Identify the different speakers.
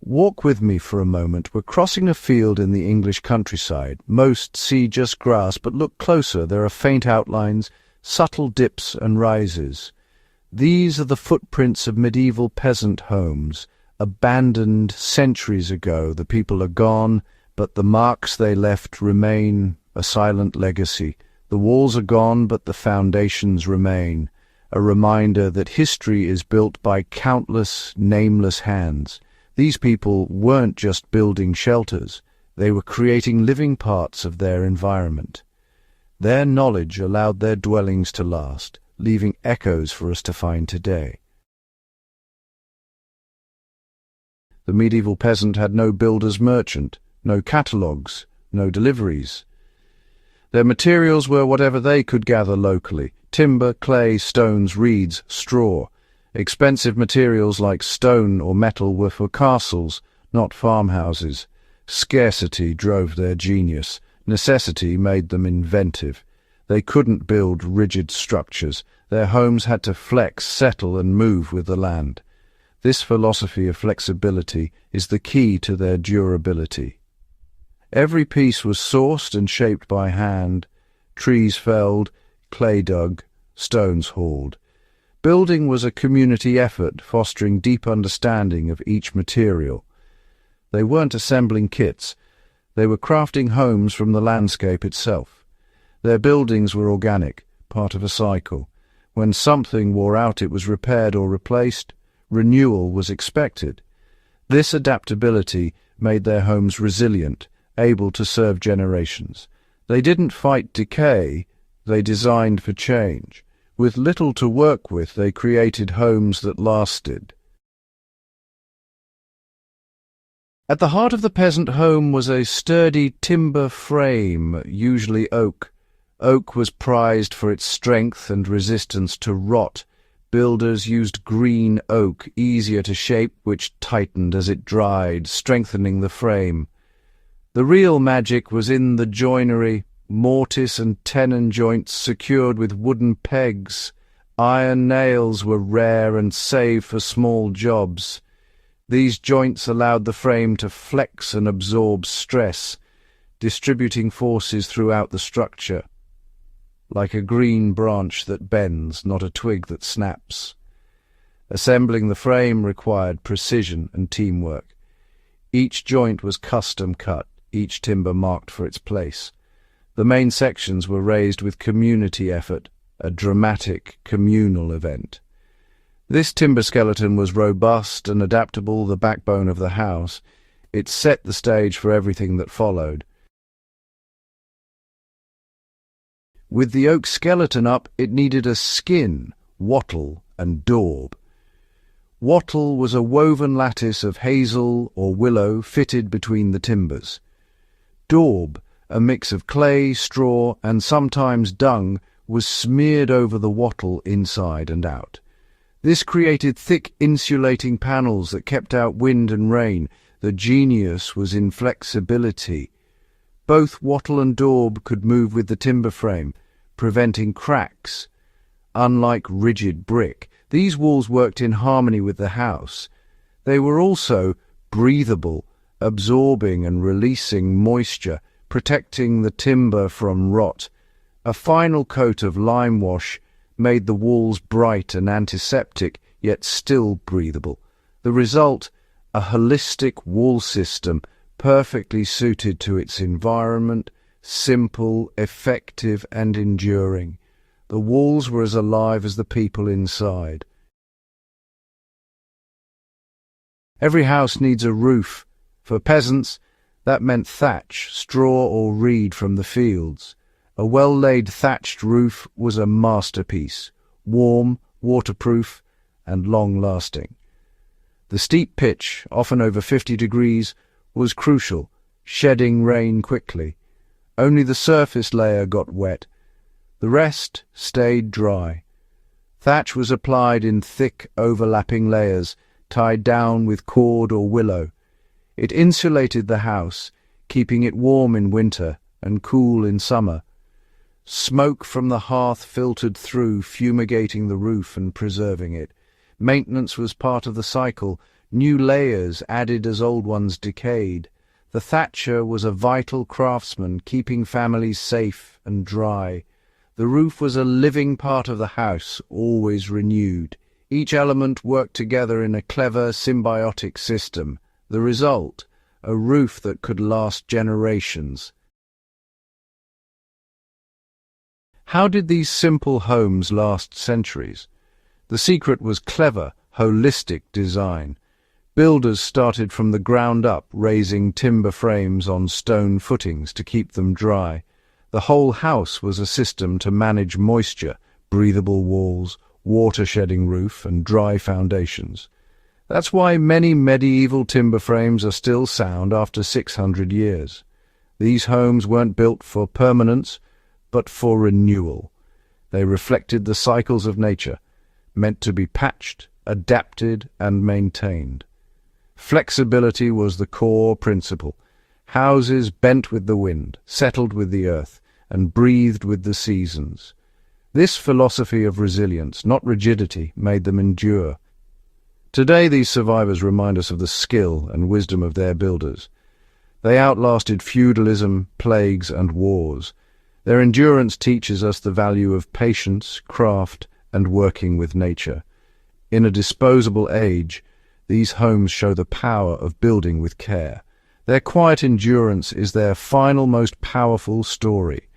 Speaker 1: Walk with me for a moment. We're crossing a field in the English countryside. Most see just grass, but look closer. There are faint outlines, subtle dips and rises. These are the footprints of medieval peasant homes, abandoned centuries ago. The people are gone, but the marks they left remain, a silent legacy. The walls are gone, but the foundations remain, a reminder that history is built by countless, nameless hands. These people weren't just building shelters, they were creating living parts of their environment. Their knowledge allowed their dwellings to last, leaving echoes for us to find today. The medieval peasant had no builder's merchant, no catalogues, no deliveries. Their materials were whatever they could gather locally: timber, clay, stones, reeds, straw. Expensive materials like stone or metal were for castles, not farmhouses. Scarcity drove their genius. Necessity made them inventive. They couldn't build rigid structures. Their homes had to flex, settle, and move with the land. This philosophy of flexibility is the key to their durability. Every piece was sourced and shaped by hand, trees felled, clay dug, stones hauled. Building was a community effort, fostering deep understanding of each material. They weren't assembling kits. They were crafting homes from the landscape itself. Their buildings were organic, part of a cycle. When something wore out, it was repaired or replaced. Renewal was expected. This adaptability made their homes resilient, able to serve generations. They didn't fight decay, they designed for change. With little to work with, they created homes that lasted. At the heart of the peasant home was a sturdy timber frame, usually oak. Oak was prized for its strength and resistance to rot. Builders used green oak, easier to shape, which tightened as it dried, strengthening the frame. The real magic was in the joinery. Mortise and tenon joints secured with wooden pegs. Iron nails were rare and saved for small jobs. These joints allowed the frame to flex and absorb stress, distributing forces throughout the structure. Like a green branch that bends, not a twig that snaps. Assembling the frame required precision and teamwork. Each joint was custom cut, each timber marked for its place. The main sections were raised with community effort, a dramatic communal event. This timber skeleton was robust and adaptable, the backbone of the house. It set the stage for everything that followed. With the oak skeleton up, it needed a skin, wattle, and daub. Wattle was a woven lattice of hazel or willow fitted between the timbers. Daub, a mix of clay, straw, and sometimes dung, was smeared over the wattle inside and out. This created thick insulating panels that kept out wind and rain. The genius was in flexibility. Both wattle and daub could move with the timber frame, preventing cracks. Unlike rigid brick, these walls worked in harmony with the house. They were also breathable, absorbing and releasing moisture, protecting the timber from rot. A final coat of lime wash made the walls bright and antiseptic, yet still breathable. The result, a holistic wall system perfectly suited to its environment, simple, effective, and enduring. The walls were as alive as the people inside. Every house needs a roof. For peasants, that meant thatch, straw or reed from the fields. A well-laid thatched roof was a masterpiece, warm, waterproof, and long-lasting. The steep pitch, often over 50 degrees, was crucial, shedding rain quickly. Only the surface layer got wet. The rest stayed dry. Thatch was applied in thick, overlapping layers, tied down with cord or willow. It insulated the house, keeping it warm in winter and cool in summer. Smoke from the hearth filtered through, fumigating the roof and preserving it. Maintenance was part of the cycle, new layers added as old ones decayed. The thatcher was a vital craftsman, keeping families safe and dry. The roof was a living part of the house, always renewed. Each element worked together in a clever, symbiotic system. The result, a roof that could last generations. How did these simple homes last centuries? The secret was clever, holistic design. Builders started from the ground up, raising timber frames on stone footings to keep them dry. The whole house was a system to manage moisture, breathable walls, water-shedding roof, and dry foundations. That's why many medieval timber frames are still sound after 600 years. These homes weren't built for permanence, but for renewal. They reflected the cycles of nature, meant to be patched, adapted, and maintained. Flexibility was the core principle. Houses bent with the wind, settled with the earth, and breathed with the seasons. This philosophy of resilience, not rigidity, made them endure. Today these survivors remind us of the skill and wisdom of their builders. They outlasted feudalism, plagues, and wars. Their endurance teaches us the value of patience, craft, and working with nature. In a disposable age, these homes show the power of building with care. Their quiet endurance is their final, most powerful story.